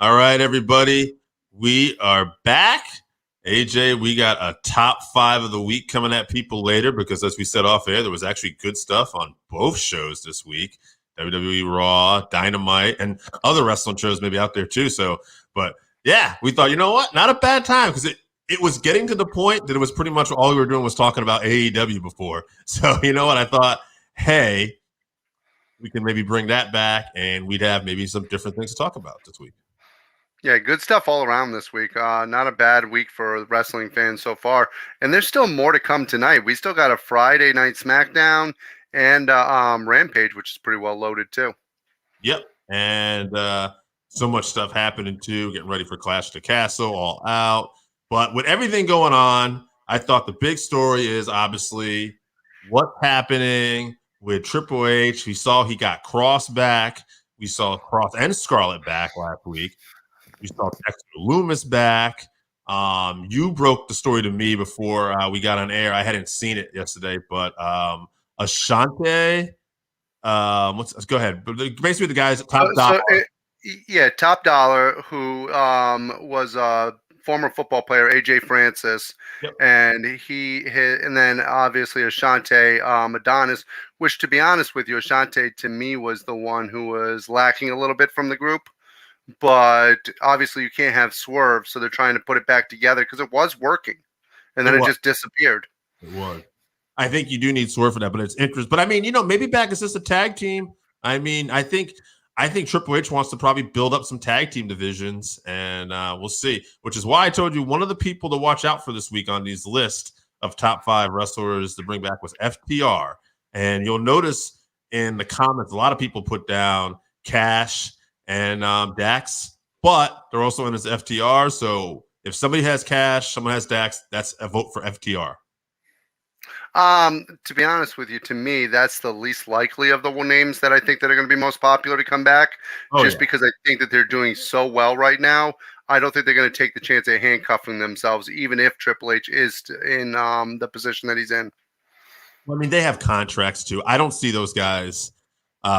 All right, everybody. We are back. AJ, we got a top 5 of the week coming at people later because, as we said off air, there was actually good stuff on both shows this week. WWE Raw, Dynamite, and other wrestling shows maybe out there too. But yeah, we thought, you know what? Not a bad time because it was getting to the point that it was pretty much all we were doing was talking about AEW before. So, you know what? I thought, hey, we can maybe bring that back and we'd have maybe some different things to talk about this week. Yeah, good stuff all around this week. Not a bad week for wrestling fans so far. And there's still more to come tonight. We still got a Friday night SmackDown and Rampage, which is pretty well loaded too. Yep. And so much stuff happening too, getting ready for Clash of the Castle, all out. But with everything going on, I thought the big story is obviously what's happening with Triple H. We saw he got Cross back. We saw Cross and Scarlett back last week. We saw Dexter Loomis back. You broke the story to me before we got on air. I hadn't seen it yesterday, but Ashante. Go ahead. Basically, the guys Top Dollar. Top Dollar, who was a former football player, AJ Francis, Yep. and and then obviously Ashante Adonis, which, to be honest with you, Ashante to me was the one who was lacking a little bit from the group. But obviously you can't have Swerve, so they're trying to put it back together because it was working, and then it just disappeared. It was. I think you do need Swerve for that, but it's interesting. But I mean, maybe back as just a tag team. I mean, I think Triple H wants to probably build up some tag team divisions, and we'll see. Which is why I told you one of the people to watch out for this week on these lists of top 5 wrestlers to bring back was FTR. And you'll notice in the comments, a lot of people put down Cash and Dax, but they're also in as FTR. So if somebody has Cash, someone has Dax, that's a vote for FTR. To be honest with you, to me, that's the least likely of the names that I think that are going to be most popular to come back. Because I think that they're doing so well right now. I don't think they're going to take the chance of handcuffing themselves, even if Triple H is in the position that he's in. Well, I mean, they have contracts too. I don't see those guys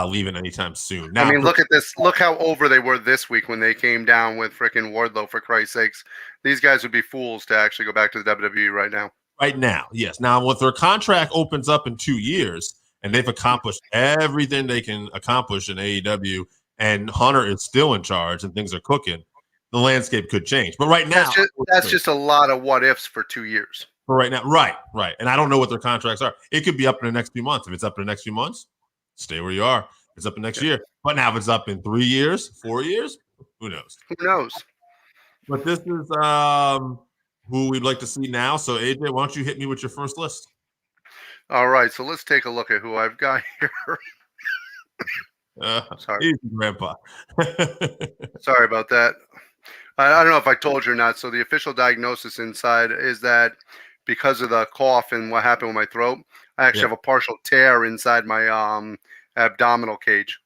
leaving anytime soon. Now, I mean, look at this. Look how over they were this week when they came down with freaking Wardlow, for Christ's sakes. These guys would be fools to actually go back to the WWE right now. Right now, yes. Now, when their contract opens up in 2 years and they've accomplished everything they can accomplish in AEW and Hunter is still in charge and things are cooking, the landscape could change. But right now, that's just a lot of what ifs for 2 years. For right now, right. And I don't know what their contracts are. It could be up in the next few months. If it's up in the next few months, stay where you are. It's up in next year. But now if it's up in 3 years, 4 years, who knows? Who knows? But this is who we'd like to see now. So, AJ, why don't you hit me with your first list? All right. So let's take a look at who I've got here. Sorry. Easy, Grandpa. Sorry about that. I don't know if I told you or not. So the official diagnosis inside is that because of the cough and what happened with my throat, I actually have a partial tear inside my abdominal cage.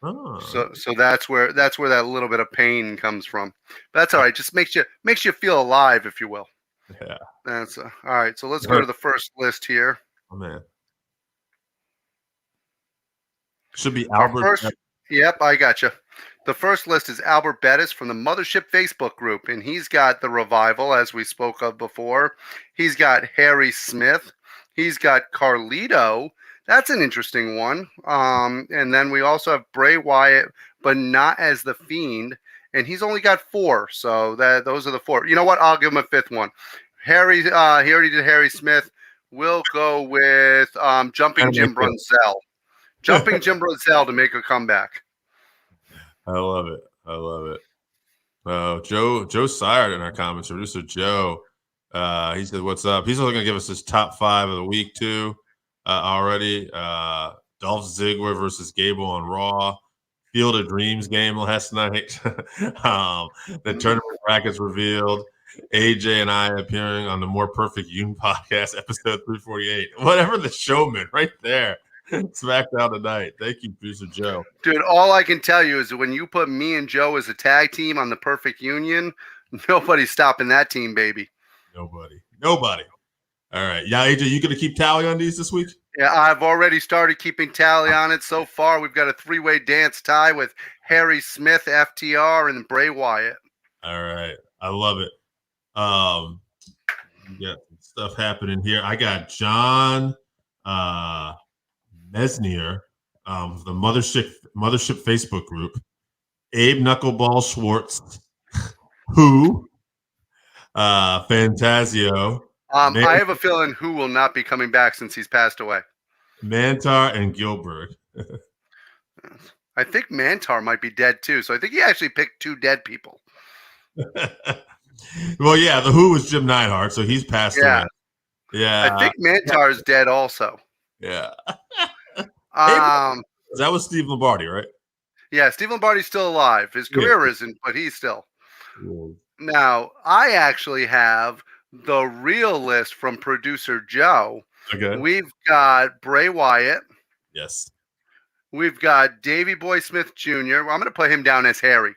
Oh. So that's where that little bit of pain comes from. But that's all right. Just makes you feel alive, if you will. Yeah. That's all right. So let's go to the first list here. Oh man. Should be Albert. Yep, I got you. The first list is Albert Bettis from the Mothership Facebook group, and he's got the Revival, as we spoke of before. He's got Harry Smith. He's got Carlito. That's an interesting one. And then we also have Bray Wyatt, but not as the Fiend, and he's only got 4. So those are the 4. You know what? I'll give him a 5th one. Harry, he already did Harry Smith. We'll go with Jumping Jim Brunzell. Jumping Jim Brunzell to make a comeback. I love it. Joe Sire in our comments, producer Joe. He said, "What's up?" He's also going to give us his top 5 of the week too. Already, Dolph Ziggler versus Gable on Raw. Field of Dreams game last night. The tournament brackets revealed. AJ and I appearing on the More Perfect Union podcast, episode 348. Whatever the showman, right there. SmackDown tonight. Thank you, producer Joe. Dude, all I can tell you is that when you put me and Joe as a tag team on the Perfect Union, nobody's stopping that team, baby. Nobody. All right. Yeah, AJ, you going to keep tally on these this week? Yeah, I've already started keeping tally on it. So far, we've got a 3-way dance tie with Harry Smith, FTR, and Bray Wyatt. All right. I love it. We got some stuff happening here. I got John Mesnier, the Mothership Facebook group. Abe Knuckleball Schwartz, who, Fantasio. I have a feeling who will not be coming back since he's passed away. Mantar and Gilbert. I think Mantar might be dead too. So I think he actually picked 2 dead people. Well, yeah, the Who was Jim Neidhart, so he's passed away. Yeah. I think Mantar is dead also. Yeah. That was Steve Lombardi, right? Yeah, Steve Lombardi's still alive. His career isn't, but he's still. Yeah. Now, I actually have the real list from producer Joe. Okay. We've got Bray Wyatt. Yes. We've got Davey Boy Smith Jr. Well, I'm going to put him down as Harry.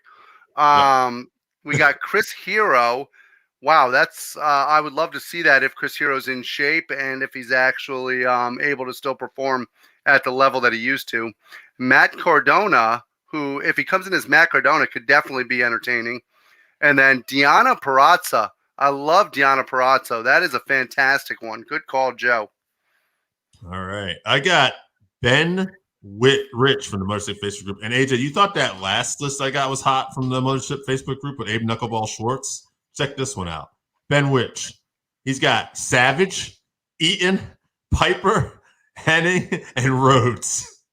We got Chris Hero. Wow, that's I would love to see that if Chris Hero's in shape and if he's actually able to still perform at the level that he used to. Matt Cardona, who, if he comes in as Matt Cardona, could definitely be entertaining. And then Deonna Purrazzo. I love Deonna Purrazzo. That is a fantastic one. Good call, Joe. All right. I got Ben Rich from the Mothership Facebook group. And AJ, you thought that last list I got was hot from the Mothership Facebook group with Abe Knuckleball Schwartz? Check this one out. Ben Rich. He's got Savage, Eaton, Piper, Hennig, and Rhodes.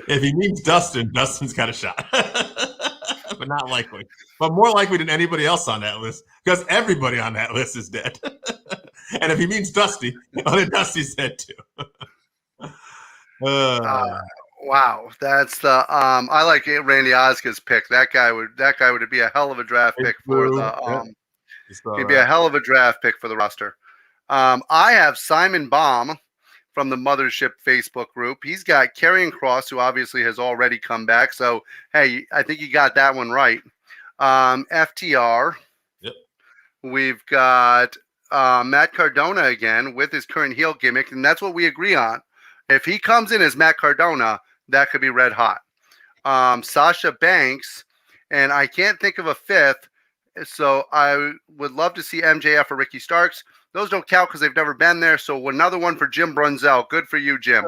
If he means Dustin, Dustin's got a shot. But not likely. But more likely than anybody else on that list, because everybody on that list is dead. And if he means Dusty, then Dusty's dead too. Wow, that's the I like Randy Osgood's pick. That guy would be a hell of a draft pick for the he'd be a hell of a draft pick for the roster. I have Simon Baum from the Mothership Facebook group. He's got Karrion Kross, who obviously has already come back. So, hey, I think you got that one right. FTR. Yep. We've got Matt Cardona again with his current heel gimmick, and that's what we agree on. If he comes in as Matt Cardona, that could be red hot. Sasha Banks, and I can't think of a fifth, so I would love to see MJF or Ricky Starks. Those don't count because they've never been there. So another one for Jim Brunzell. Good for you, Jim.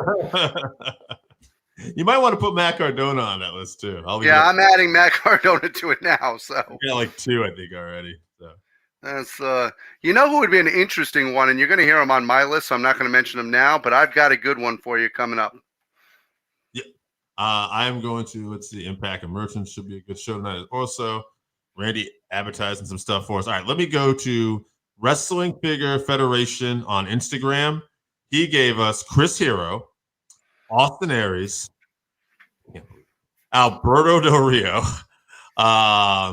You might want to put Matt Cardona on that list too. I'm adding Matt Cardona to it now. So I got like 2, I think, already. So that's who would be an interesting one, and you're going to hear him on my list, so I'm not going to mention him now. But I've got a good one for you coming up. Yeah, I'm going to Impact and Merchants should be a good show tonight. Also, Randy advertising some stuff for us. All right, let me go to Wrestling Figure Federation on Instagram. He gave us Chris Hero, Austin Aries, Alberto Del Rio,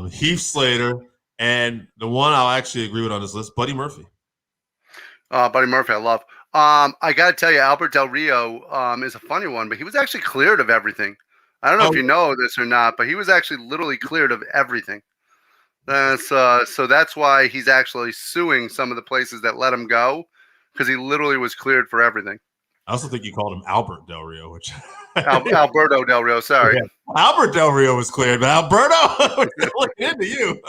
Heath Slater, and the one I'll actually agree with on this list, Buddy Murphy. Buddy Murphy, I love. I got to tell you, Albert Del Rio is a funny one, but he was actually cleared of everything. I don't know if you know this or not, but he was actually literally cleared of everything. So that's why he's actually suing some of the places that let him go, because he literally was cleared for everything. I also think you called him Albert Del Rio, which Alberto Del Rio. Sorry, Albert Del Rio was cleared, but Alberto was looking into you.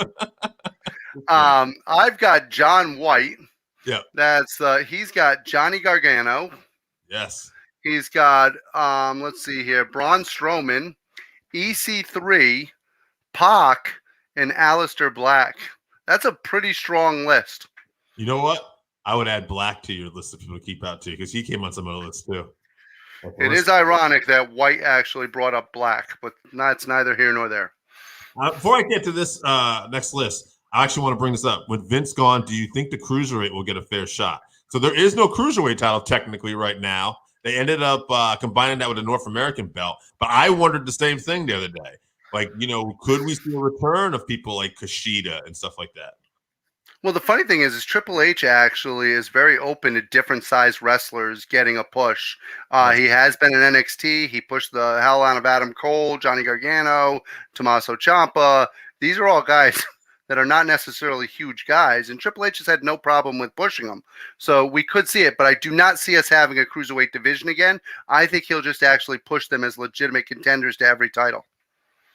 I've got John White. Yeah, that's he's got Johnny Gargano. Yes, he's got let's see here, Braun Strowman, EC3, Pac, and Aleister Black. That's a pretty strong list. You know what? I would add Black to your list of people to keep out too, because he came on some of the lists too. It is ironic that White actually brought up Black, but it's neither here nor there. Before I get to this next list, I actually want to bring this up. With Vince gone, do you think the Cruiserweight will get a fair shot? So there is no Cruiserweight title technically right now. They ended up combining that with a North American belt. But I wondered the same thing the other day. Like, could we see a return of people like Kushida and stuff like that? Well, the funny thing is Triple H actually is very open to different size wrestlers getting a push. He has been in NXT. He pushed the hell out of Adam Cole, Johnny Gargano, Tommaso Ciampa. These are all guys that are not necessarily huge guys, and Triple H has had no problem with pushing them. So we could see it, but I do not see us having a cruiserweight division again. I think he'll just actually push them as legitimate contenders to every title.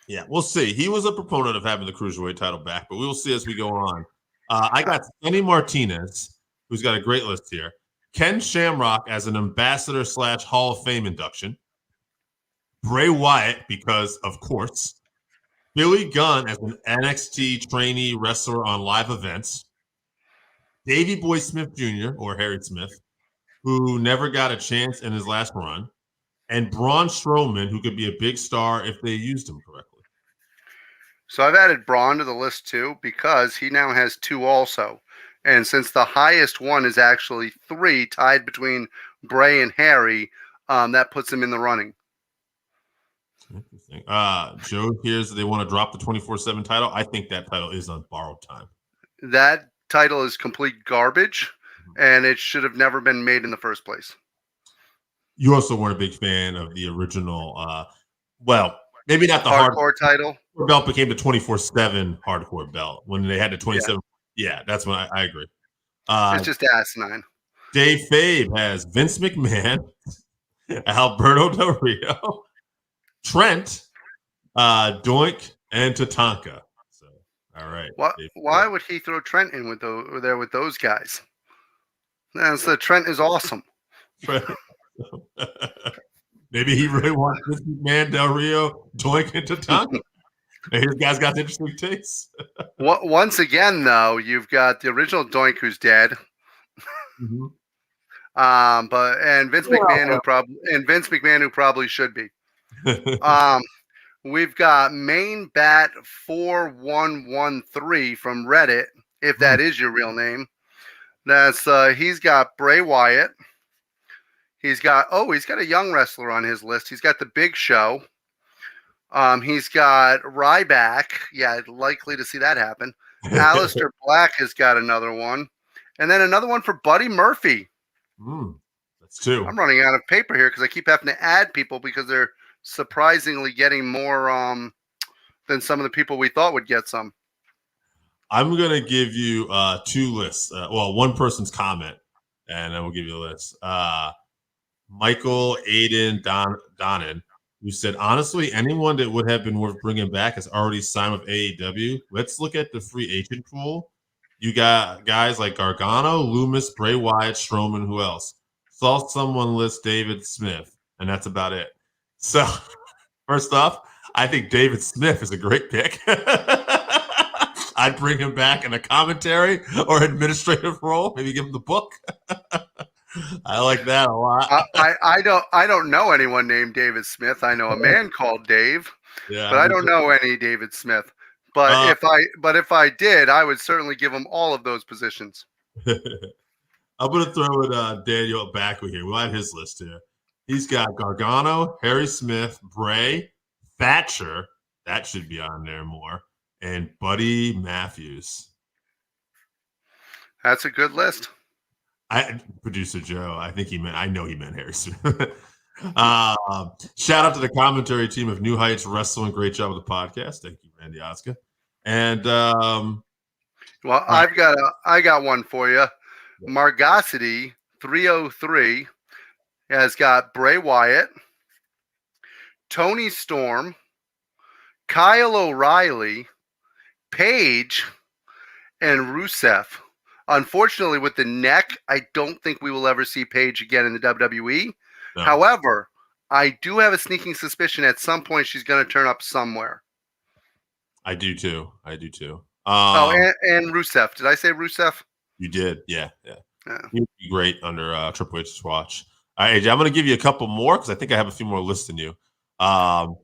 Yeah, we'll see. He was a proponent of having the cruiserweight title back, but we will see as we go on. I got Sonny Martinez, who's got a great list here. Ken Shamrock as an ambassador / Hall of Fame induction. Bray Wyatt, because of course. Billy Gunn as an NXT trainee wrestler on live events. Davey Boy Smith Jr., or Harry Smith, who never got a chance in his last run. And Braun Strowman, who could be a big star if they used him correctly. So I've added Braun to the list too because he now has 2 also. And since the highest one is actually 3, tied between Bray and Harry, that puts him in the running. Interesting. Joe hears that they want to drop the 24/7 title. I think that title is on borrowed time. That title is complete garbage, and it should have never been made in the first place. You also weren't a big fan of the original, well, maybe not the hardcore title. Belt became the 24/7 hardcore belt when they had the 27. Yeah, that's when I agree. It's just asinine. Dave Fabe has Vince McMahon, Alberto Del Rio, Trent, Doink, and Tatanka. So, all right. Why would he throw Trent in with those guys? Trent is awesome. Maybe he really wants Vince McMahon, Del Rio, Doink, and Tatanka. His guys got interesting tastes. Once again, though, you've got the original Doink who's dead. Mm-hmm. Vince McMahon who probably should be. We've got Main Bat 4113 from Reddit, if that is your real name. That's he's got Bray Wyatt. He's got a young wrestler on his list. He's got the Big Show. He's got Ryback. Yeah, likely to see that happen. Aleister Black has got another one. And then another one for Buddy Murphy. That's 2. I'm running out of paper here because I keep having to add people because they're surprisingly getting more than some of the people we thought would get some. I'm going to give you 2 lists. One person's comment, and then we'll give you a list. Michael Aiden Donnan, who said, honestly, anyone that would have been worth bringing back has already signed with AEW. Let's look at the free agent pool. You got guys like Gargano, Loomis, Bray Wyatt, Strowman, who else? Saw someone list David Smith, and that's about it. So, first off, I think David Smith is a great pick. I'd bring him back in a commentary or administrative role, maybe give him the book. I like that a lot. I don't know anyone named David Smith. I know a man called Dave, but I don't know any David Smith. But if I did, I would certainly give him all of those positions. I'm going to throw it Daniel Backley here. We'll have his list here. He's got Gargano, Harry Smith, Bray, Thatcher. That should be on there more. And Buddy Matthews. That's a good list. Producer Joe, I know he meant Harry Smith. Shout out to the commentary team of New Heights Wrestling. Great job with the podcast. Thank you, Randy Oscar. And I got one for you. Margosity 303 has got Bray Wyatt, Tony Storm, Kyle O'Reilly, Paige, and Rusev. Unfortunately, with the neck, I don't think we will ever see Paige again in the WWE. No. However, I do have a sneaking suspicion at some point she's going to turn up somewhere. I do too. And Rusev. Did I say Rusev? You did. Yeah. He'd be great under Triple H's watch. All right, AJ, I'm going to give you a couple more because I think I have a few more lists than you. I don't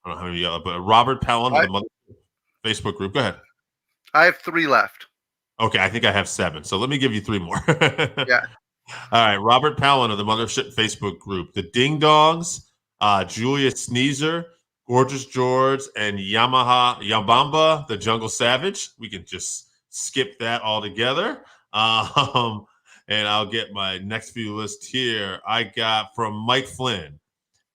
know how many you got, but Robert Pallin of the Mother Facebook group. Go ahead. I have 3 left. Okay, I think I have 7. So let me give you 3 more. Yeah. All right, Robert Pallin of the Mothership Facebook group. The Ding Dongs, Julius Sneezer, Gorgeous George, and Yambamba, the Jungle Savage. We can just skip that altogether. And I'll get my next few lists here. I got from Mike Flynn,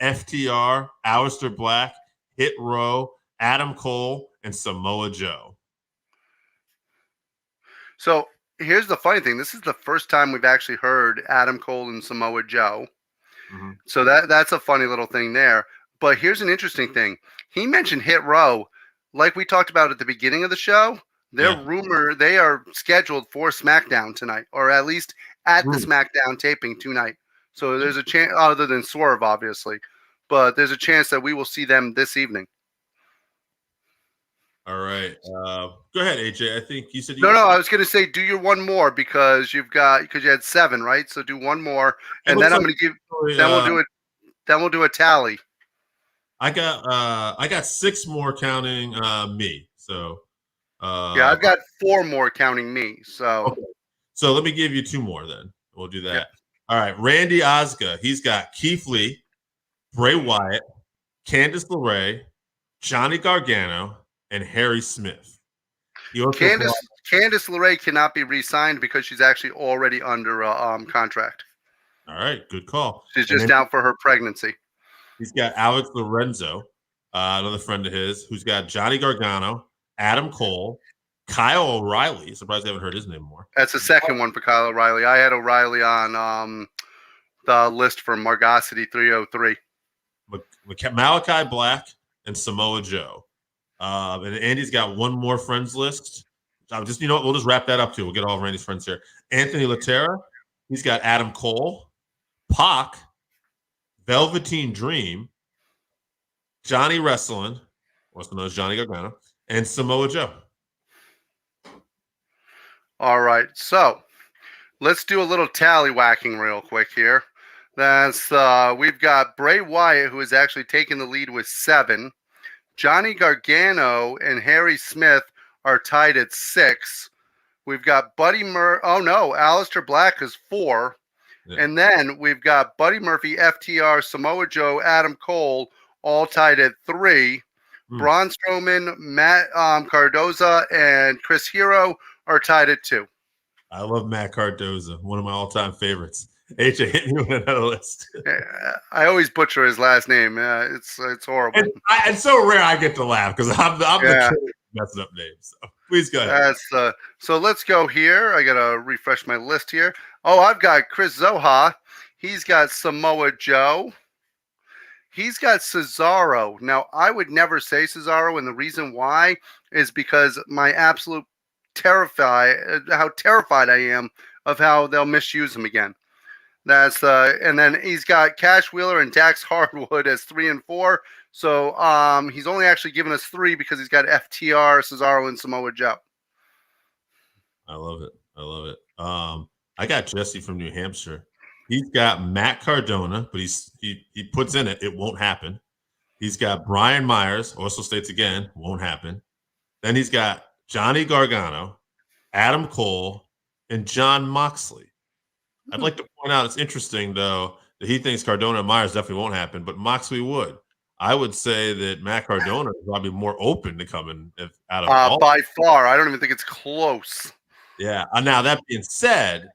FTR, Aleister Black, Hit Row, Adam Cole, and Samoa Joe. So here's the funny thing. This is the first time we've actually heard Adam Cole and Samoa Joe. Mm-hmm. So that's a funny little thing there. But here's an interesting thing. He mentioned Hit Row, like we talked about at the beginning of the show. They are scheduled for SmackDown tonight, or at least at the SmackDown taping tonight. So there's a chance, other than Swerve, obviously, but there's a chance that we will see them this evening. All right. Go ahead, AJ. I think you said No, I was going to say do your one more because you had 7, right? So do one more, and then I'm going to give. Then we'll do it. Then we'll do a tally. I got 6 more counting me. So yeah, I've got 4 more counting me. So okay. So let me give you 2 more then. We'll do that. Yeah. All right, Randy Osga. He's got Keith Lee, Bray Wyatt, Candice LeRae, Johnny Gargano, and Harry Smith. Candice LeRae cannot be re-signed because she's actually already under contract. All right, good call. She's just down for her pregnancy. He's got Alex Lorenzo, another friend of his, who's got Johnny Gargano, Adam Cole, Kyle O'Reilly. Surprised I haven't heard his name more. That's the second one for Kyle O'Reilly. I had O'Reilly on the list for Margosity 303. Malachi Black and Samoa Joe. And Andy's got one more friends list. We'll just wrap that up too. We'll get all of Randy's friends here. Anthony Laterra. He's got Adam Cole, Pac, Velveteen Dream, Johnny Wrestling, also known as Johnny Gargano, and Samoa Joe. All right, so let's do a little tallywhacking real quick here. That's we've got Bray Wyatt, who is actually taking the lead with 7. Johnny Gargano and Harry Smith are tied at 6. We've got Aleister Black is 4. Yeah. And then we've got Buddy Murphy, FTR, Samoa Joe, Adam Cole, all tied at 3. Braun Strowman, Matt Cardoza, and Chris Hero are tied at 2. I love Matt Cardoza, one of my all-time favorites. AJ, hit me with another list. I always butcher his last name. It's horrible. It's so rare I get to laugh because I'm the king of messing up names. So please go ahead. So let's go here. I got to refresh my list here. Oh, I've got Chris Zoha. He's got Samoa Joe. He's got Cesaro. Now, I would never say Cesaro, and the reason why is because my absolute how terrified I am of how they'll misuse him again. That's and then he's got Cash Wheeler and Dax Hardwood as 3 and 4. So he's only actually given us 3 because he's got FTR, Cesaro, and Samoa Joe. I love it. I got Jesse from New Hampshire. He's got Matt Cardona, but he puts in it won't happen. He's got Brian Myers, also states again, won't happen. Then he's got Johnny Gargano, Adam Cole, and John Moxley. I'd like to point out, it's interesting, though, that he thinks Cardona and Myers definitely won't happen, but Moxley would. I would say that Matt Cardona is probably more open to coming out of all. By far. I don't even think it's close. Yeah. Now, that being said,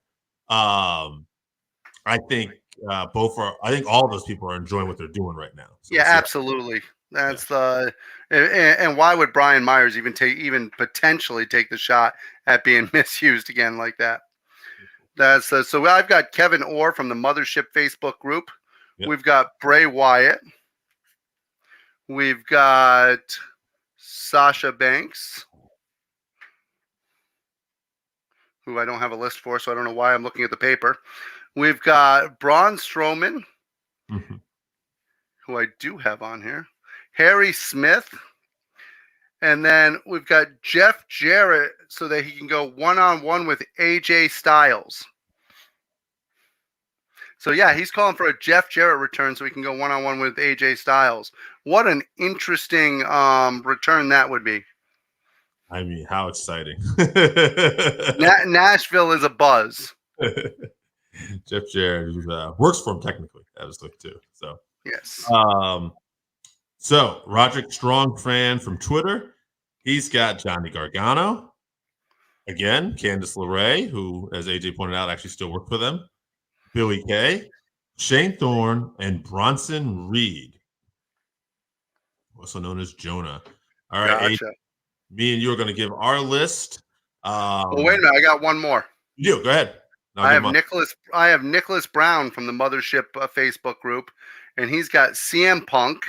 I think all of those people are enjoying what they're doing right now. So absolutely. That's and why would Brian Myers even potentially take the shot at being misused again like that? That's so I've got Kevin Orr from the Mothership Facebook group. Yep. We've got Bray Wyatt. We've got Sasha Banks, who I don't have a list for, so I don't know why I'm looking at the paper. We've got Braun Strowman, who I do have on here. Harry Smith. And then we've got Jeff Jarrett so that he can go one-on-one with AJ Styles. So, he's calling for a Jeff Jarrett return so he can go one-on-one with AJ Styles. What an interesting return that would be. I mean, how exciting. Nashville is a buzz. Jeff Jarrett works for him technically, obviously, too. So, yes. So, Roderick Strong fan from Twitter. He's got Johnny Gargano. Again, Candice LeRae, who, as AJ pointed out, actually still worked for them. Billy Kay, Shane Thorne, and Bronson Reed, also known as Jonah. All right, gotcha. me and you are going to give our list. Well, wait a minute. I got one more. You do. Go ahead. I have Nicholas Brown from the Mothership Facebook group, and he's got CM Punk,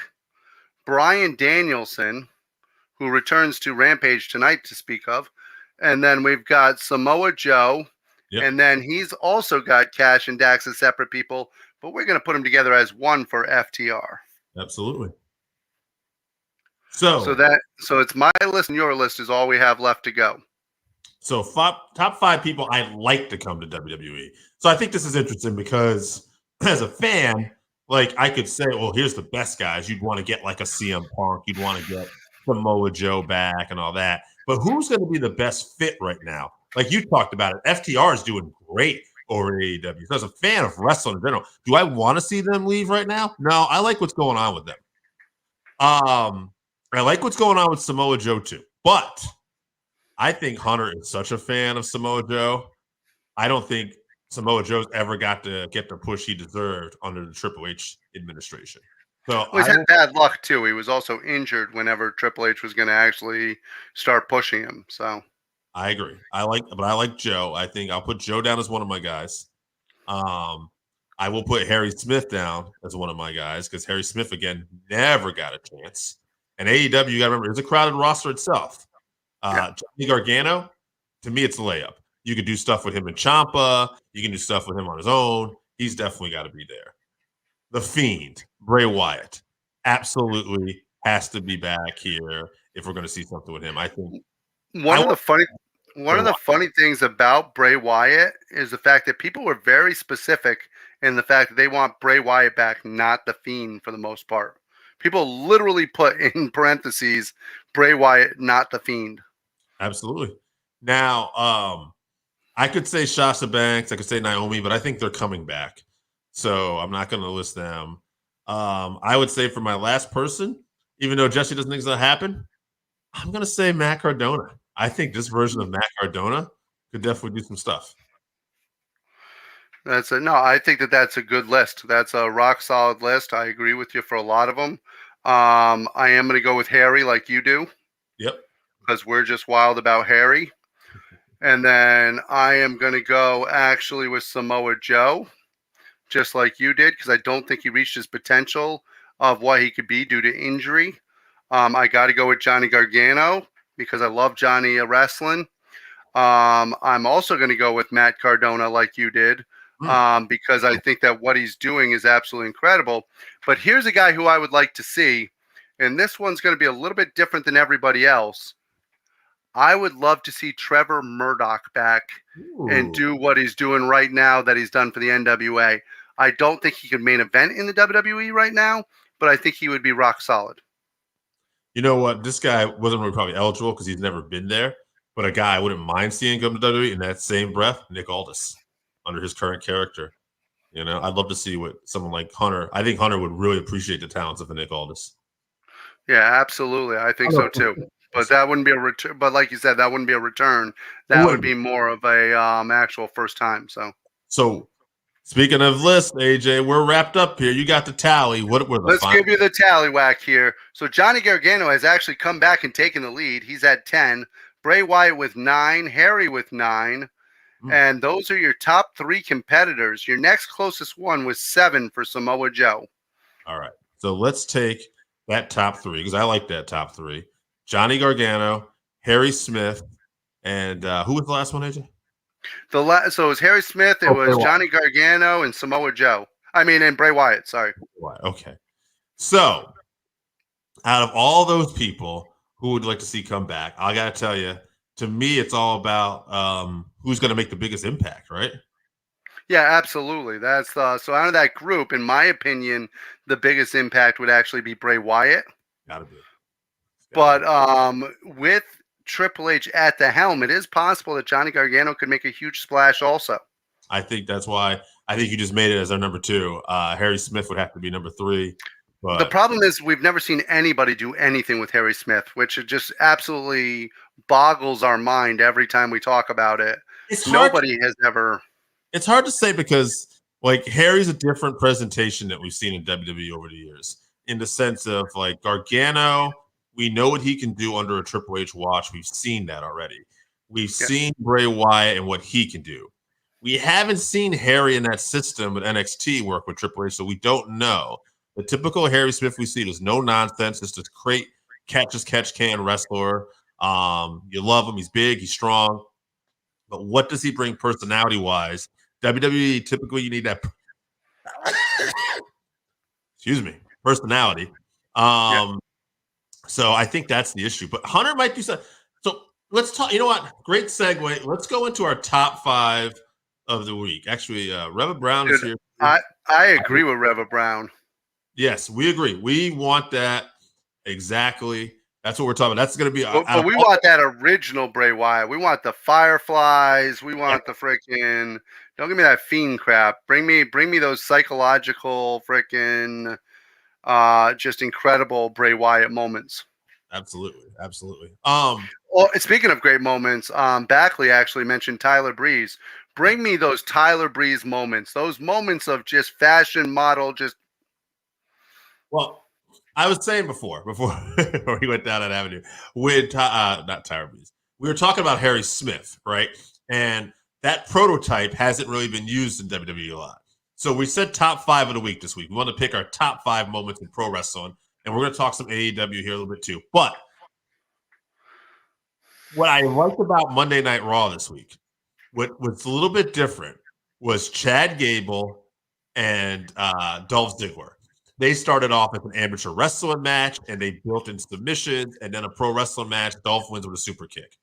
Bryan Danielson, who returns to Rampage tonight to speak of, and then we've got Samoa Joe, and then he's also got Cash and Dax as separate people, but we're going to put them together as one for FTR. Absolutely. So it's my list and your list is all we have left to go. So top 5 people I'd like to come to WWE. So I think this is interesting because as a fan, like I could say, well, here's the best guys. You'd want to get like a CM Punk. You'd want to get Samoa Joe back and all that. But who's going to be the best fit right now? Like you talked about it, FTR is doing great over AEW. So as a fan of wrestling in general, do I want to see them leave right now? No, I like what's going on with them. I like what's going on with Samoa Joe too. But I think Hunter is such a fan of Samoa Joe. I don't think Samoa Joe's ever got to get the push he deserved under the Triple H administration. So he's had bad luck too. He was also injured whenever Triple H was going to actually start pushing him. So I agree. I like Joe. I think I'll put Joe down as one of my guys. I will put Harry Smith down as one of my guys because Harry Smith again never got a chance. And AEW, you got to remember, it's a crowded roster itself. Johnny Gargano, to me, it's a layup. You could do stuff with him in Ciampa. You can do stuff with him on his own. He's definitely got to be there. The Fiend, Bray Wyatt, absolutely has to be back here if we're going to see something with him. I think one of the funny things about Bray Wyatt is the fact that people were very specific in the fact that they want Bray Wyatt back, not the Fiend for the most part. People literally put in parentheses Bray Wyatt, not the Fiend. Absolutely. Now, I could say Sasha Banks, I could say Naomi, but I think they're coming back. So I'm not going to list them. I would say for my last person, even though Jesse doesn't think it's going to happen, I'm going to say Matt Cardona. I think this version of Matt Cardona could definitely do some stuff. I think that's a good list. That's a rock solid list. I agree with you for a lot of them. I am going to go with Harry like you do. Yep. Because we're just wild about Harry. And then I am going to go actually with Samoa Joe, just like you did, because I don't think he reached his potential of what he could be due to injury. I got to go with Johnny Gargano because I love Johnny wrestling. I'm also going to go with Matt Cardona like you did because I think that what he's doing is absolutely incredible. But here's a guy who I would like to see, and this one's going to be a little bit different than everybody else. I would love to see Trevor Murdoch back and do what he's doing right now that he's done for the NWA. I don't think he could main event in the WWE right now, but I think he would be rock solid. You know what? This guy wasn't really probably eligible because he's never been there, but a guy I wouldn't mind seeing come to WWE in that same breath, Nick Aldis, under his current character. You know, I'd love to see what someone like Hunter. I think Hunter would really appreciate the talents of a Nick Aldis. Yeah, absolutely. I think so too. But that wouldn't be a return. But like you said, that wouldn't be a return. That would be more of a actual first time. So speaking of lists, AJ, we're wrapped up here. You got the tally. Let's give you the tallywhack here. So Johnny Gargano has actually come back and taken the lead. He's at 10. Bray Wyatt with 9. Harry with 9. And those are your top 3 competitors. Your next closest one was 7 for Samoa Joe. All right. So let's take that top 3 because I like that top 3. Johnny Gargano, Harry Smith, and who was the last one, AJ? So it was Harry Smith, it was Johnny Gargano, and Samoa Joe. And Bray Wyatt, sorry. Okay. So out of all those people who would like to see come back, I got to tell you, to me, it's all about who's going to make the biggest impact, right? Yeah, absolutely. That's so out of that group, in my opinion, the biggest impact would actually be Bray Wyatt. Gotta be. But with Triple H at the helm, it is possible that Johnny Gargano could make a huge splash also. I think that's why I think you just made it as our number 2. Harry Smith would have to be number 3. But the problem is we've never seen anybody do anything with Harry Smith, which just absolutely boggles our mind every time we talk about it. Nobody has ever. It's hard to say because like Harry's a different presentation that we've seen in WWE over the years in the sense of like Gargano. We know what he can do under a Triple H watch. We've seen that already. We've Yeah. seen Bray Wyatt and what he can do. We haven't seen Harry in that system with NXT work with Triple H, so we don't know. The typical Harry Smith we see is no nonsense. It's just great catch can wrestler. You love him. He's big. He's strong. But what does he bring personality wise? WWE typically you need that. Excuse me, personality. Yeah. So I think that's the issue. But Hunter might do something. So let's talk. You know what? Great segue. Let's go into our top 5 of the week. Actually, Reva Brown is here. I agree with Reva Brown. Yes, we agree. We want that exactly. That's what we're talking about. That's going to be. But we want that original Bray Wyatt. We want the Fireflies. We want the freaking. Don't give me that fiend crap. Bring me those psychological freaking, just incredible Bray Wyatt moments. Absolutely. Well, speaking of great moments, Backley actually mentioned Tyler Breeze. Bring me those Tyler Breeze moments. Those moments of just fashion model, just. Well, I was saying before he went down that avenue with not Tyler Breeze. We were talking about Harry Smith, right? And that prototype hasn't really been used in WWE a lot. So we said top 5 of the week this week. We want to pick our top 5 moments in pro wrestling, and we're going to talk some AEW here a little bit too. But what I liked about Monday Night Raw this week, what was a little bit different, was Chad Gable and Dolph Ziggler. They started off as an amateur wrestling match, and they built in submissions, and then a pro wrestling match. Dolph wins with a super kick.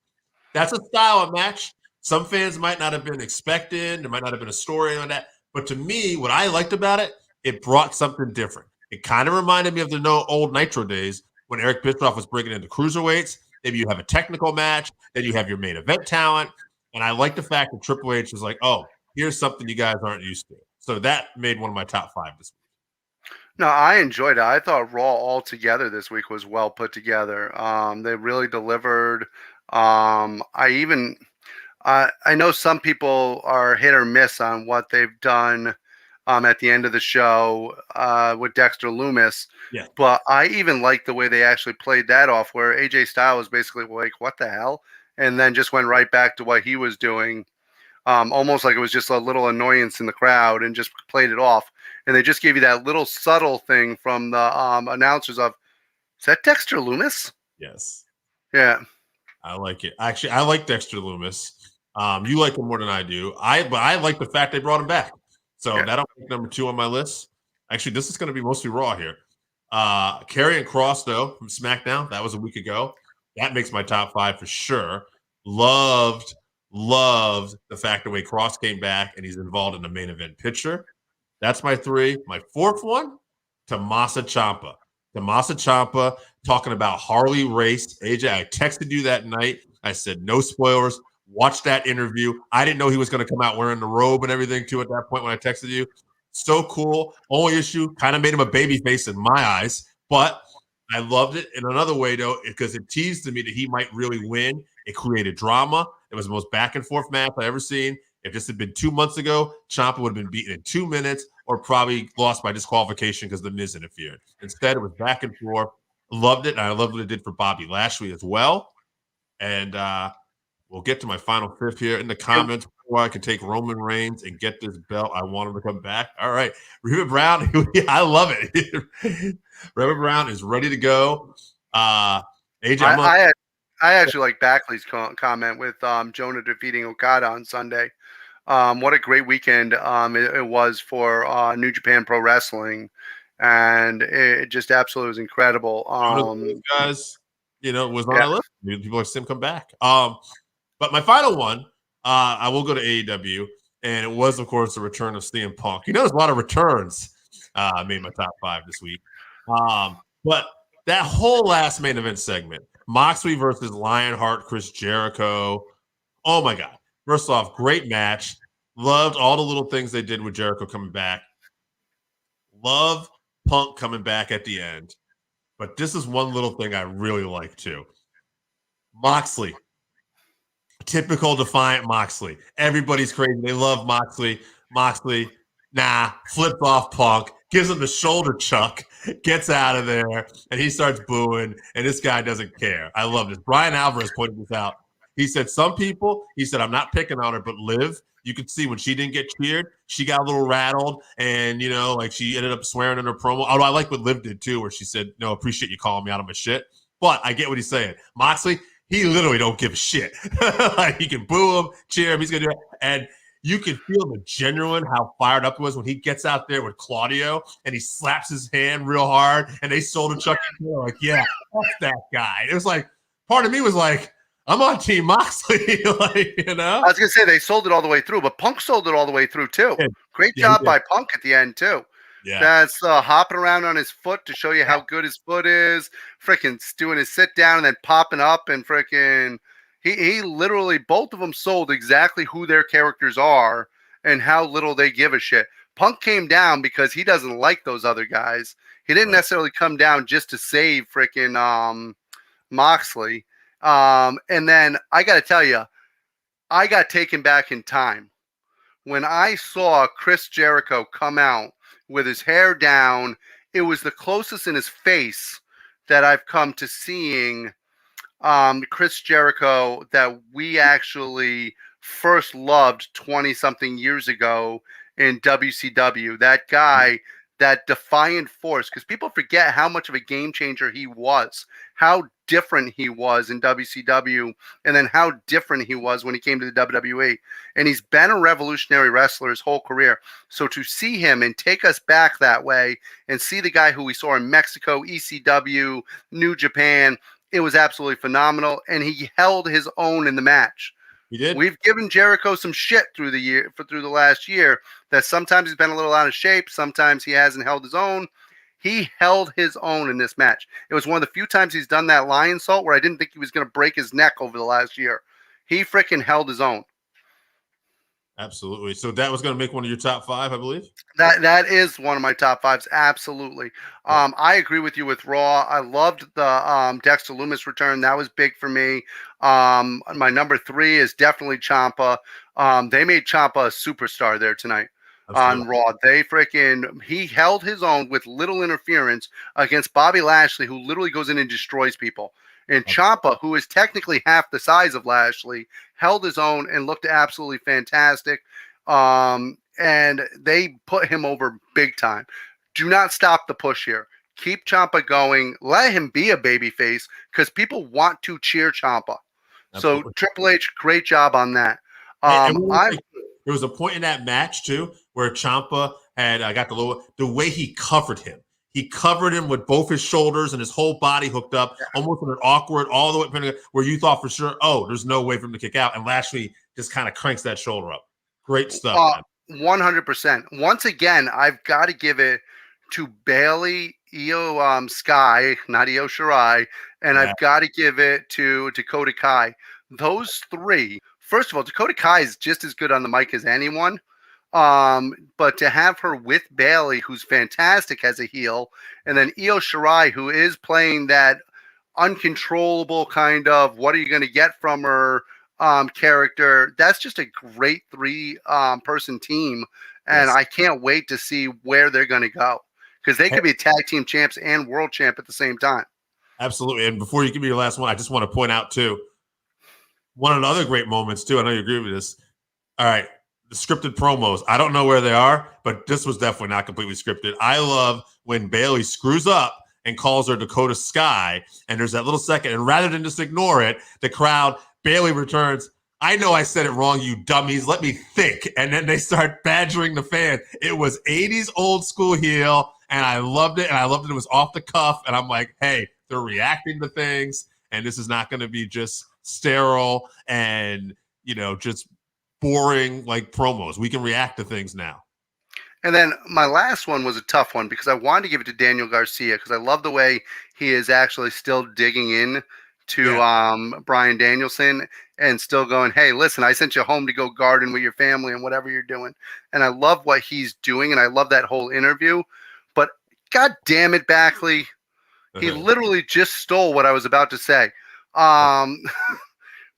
That's a style of match. Some fans might not have been expecting. There might not have been a story on that. But to me, what I liked about it, it brought something different. It kind of reminded me of the old Nitro days when Eric Bischoff was bringing in the cruiserweights. Maybe you have a technical match, then you have your main event talent. And I like the fact that Triple H was like, oh, here's something you guys aren't used to. So that made one of my top 5 this week. No, I enjoyed it. I thought Raw altogether this week was well put together. They really delivered. I know some people are hit or miss on what they've done at the end of the show with Dexter Lumis. Yeah. But I even like the way they actually played that off, where AJ Styles was basically like, what the hell? And then just went right back to what he was doing. Almost like it was just a little annoyance in the crowd, and just played it off. And they just gave you that little subtle thing from the announcers of, is that Dexter Lumis? Yes. Yeah. I like it. Actually, I like Dexter Lumis. You like him more than I do. But I like the fact they brought him back. So that'll make number 2 on my list. Actually, this is going to be mostly Raw here. Karrion Kross, though, from SmackDown. That was a week ago. That makes my top 5 for sure. Loved the fact the way Kross came back and he's involved in the main event picture. That's my 3. My 4th one, Tommaso Ciampa. Tommaso Ciampa talking about Harley Race. AJ, I texted you that night. I said, no spoilers. Watch that interview. I didn't know he was going to come out wearing the robe and everything, too, at that point when I texted you. So cool. Only issue, kind of made him a baby face in my eyes. But I loved it in another way, though, because it teased to me that he might really win. It created drama. It was the most back-and-forth match I've ever seen. If this had been 2 months ago, Ciampa would have been beaten in 2 minutes or probably lost by disqualification because the Miz interfered. Instead, it was back and forth. Loved it, and I loved what it did for Bobby Lashley as well. And we'll get to my final 5th here in the comments before I can take Roman Reigns and get this belt. I want him to come back. All right. Reba Brown, I love it. Reba Brown is ready to go. AJ, I actually like Backley's comment with Jonah defeating Okada on Sunday. What a great weekend it was for New Japan Pro Wrestling, and it just absolutely was incredible. Guys, was on our list. People like him come back. But my final one, I will go to AEW, and it was, of course, the return of CM Punk. There's a lot of returns. Made my top 5 this week. But that whole last main event segment, Moxley versus Lionheart, Chris Jericho. Oh my God. First off, great match. Loved all the little things they did with Jericho coming back. Love Punk coming back at the end. But this is one little thing I really like too. Moxley. Typical Defiant Moxley. Everybody's crazy. They love Moxley. Moxley, flips off Punk, gives him the shoulder chuck, gets out of there, and he starts booing, and this guy doesn't care. I love this. Brian Alvarez pointed this out. He said some people, he said, I'm not picking on her, but Liv, you could see when she didn't get cheered, she got a little rattled, and like she ended up swearing in her promo. Although I like what Liv did too, where she said, "No, appreciate you calling me out on my shit." But I get what he's saying. Moxley, he literally don't give a shit. Like he can boo him, cheer him, he's gonna do it, and you can feel the genuine how fired up he was when he gets out there with Claudio and he slaps his hand real hard, and they sold a Chuck E. Cheese. Like, yeah, that's that guy. It was like part of me was like, I'm on Team Moxley. Like, I was gonna say they sold it all the way through, but Punk sold it all the way through too. Great job by Punk at the end too. Yeah. That's hopping around on his foot to show you how good his foot is. Freaking doing his sit down and then popping up and freaking he literally, both of them sold exactly who their characters are and how little they give a shit. Punk came down because he doesn't like those other guys. He didn't necessarily come down just to save freaking Moxley. And then I got to tell you, I got taken back in time when I saw Chris Jericho come out with his hair down. It was the closest in his face that I've come to seeing Chris Jericho that we actually first loved 20-something years ago in WCW. That guy, that defiant force, because people forget how much of a game changer he was, how different he was in WCW, and then how different he was when he came to the WWE. And he's been a revolutionary wrestler his whole career. So to see him and take us back that way and see the guy who we saw in Mexico, ECW, New Japan, it was absolutely phenomenal. And he held his own in the match. He did. We've given Jericho some shit through the last year that sometimes he's been a little out of shape. Sometimes he hasn't held his own. He held his own in this match. It was one of the few times he's done that lion salt where I didn't think he was going to break his neck over the last year. He freaking held his own. Absolutely. So that was going to make one of your top 5, I believe? That is one of my top 5s. Absolutely. I agree with you with Raw. I loved the Dexter Lumis return. That was big for me. My number 3 is definitely Ciampa. They made Ciampa a superstar there tonight. On Raw. He held his own with little interference against Bobby Lashley, who literally goes in and destroys people. And Ciampa, who is technically half the size of Lashley, held his own and looked absolutely fantastic. And they put him over big time. Do not stop the push here. Keep Ciampa going. Let him be a babyface because people want to cheer Ciampa. So Triple H, great job on that. There was a point in that match too where Ciampa had got the way he covered him. He covered him with both his shoulders and his whole body hooked up, almost in an awkward, all the way where you thought for sure, oh, there's no way for him to kick out. And Lashley just kind of cranks that shoulder up. Great stuff. 100%. Once again, I've got to give it to Bailey, Io Sky, not Io Shirai, and I've got to give it to Dakota Kai. Those 3. First of all, Dakota Kai is just as good on the mic as anyone. But to have her with Bailey, who's fantastic as a heel, and then Io Shirai, who is playing that uncontrollable kind of what are you going to get from her character, that's just a great 3 person team. And I can't wait to see where they're going to go because they could be tag team champs and world champ at the same time. Absolutely. And before you give me your last one, I just want to point out too, one of the other great moments too, I know you agree with this. All right. The scripted promos. I don't know where they are, but this was definitely not completely scripted. I love when Bailey screws up and calls her Dakota Sky, and there's that little second, and rather than just ignore it, the crowd, Bailey returns, I know I said it wrong, you dummies. Let me think. And then they start badgering the fans. It was 80s old school heel, and I loved it, and I loved it. It was off the cuff, and I'm like, hey, they're reacting to things, and this is not going to be just sterile and, just boring like promos. We can react to things now. And then my last one was a tough one because I wanted to give it to Daniel Garcia because I love the way he is actually still digging in to Bryan Danielson and still going, hey, listen, I sent you home to go garden with your family and whatever you're doing. And I love what he's doing, and I love that whole interview. But God damn it, Backley, he literally just stole what I was about to say.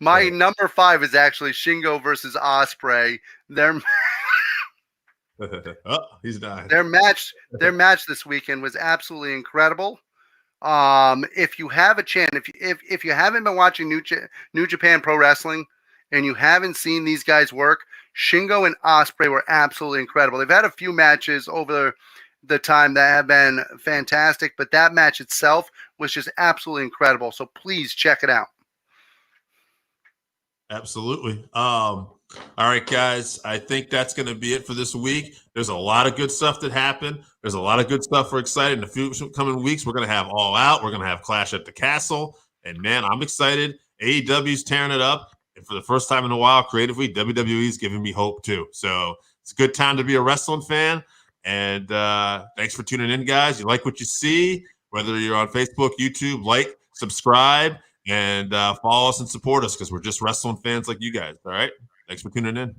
My number 5 is actually Shingo versus Ospreay. He's dying. Their match this weekend was absolutely incredible. If you have a chance, if you haven't been watching New Japan Pro Wrestling and you haven't seen these guys work, Shingo and Ospreay were absolutely incredible. They've had a few matches over the time that have been fantastic, but that match itself was just absolutely incredible. So please check it out. Absolutely. All right, guys. I think that's going to be it for this week. There's a lot of good stuff that happened. There's a lot of good stuff we're excited. In a few coming weeks, we're going to have All Out. We're going to have Clash at the Castle. And man, I'm excited. AEW's tearing it up. And for the first time in a while, creatively, WWE's giving me hope too. So it's a good time to be a wrestling fan. And thanks for tuning in, guys. You like what you see, whether you're on Facebook, YouTube, like, subscribe, and follow us and support us because we're just wrestling fans like you guys. All right. Thanks for tuning in.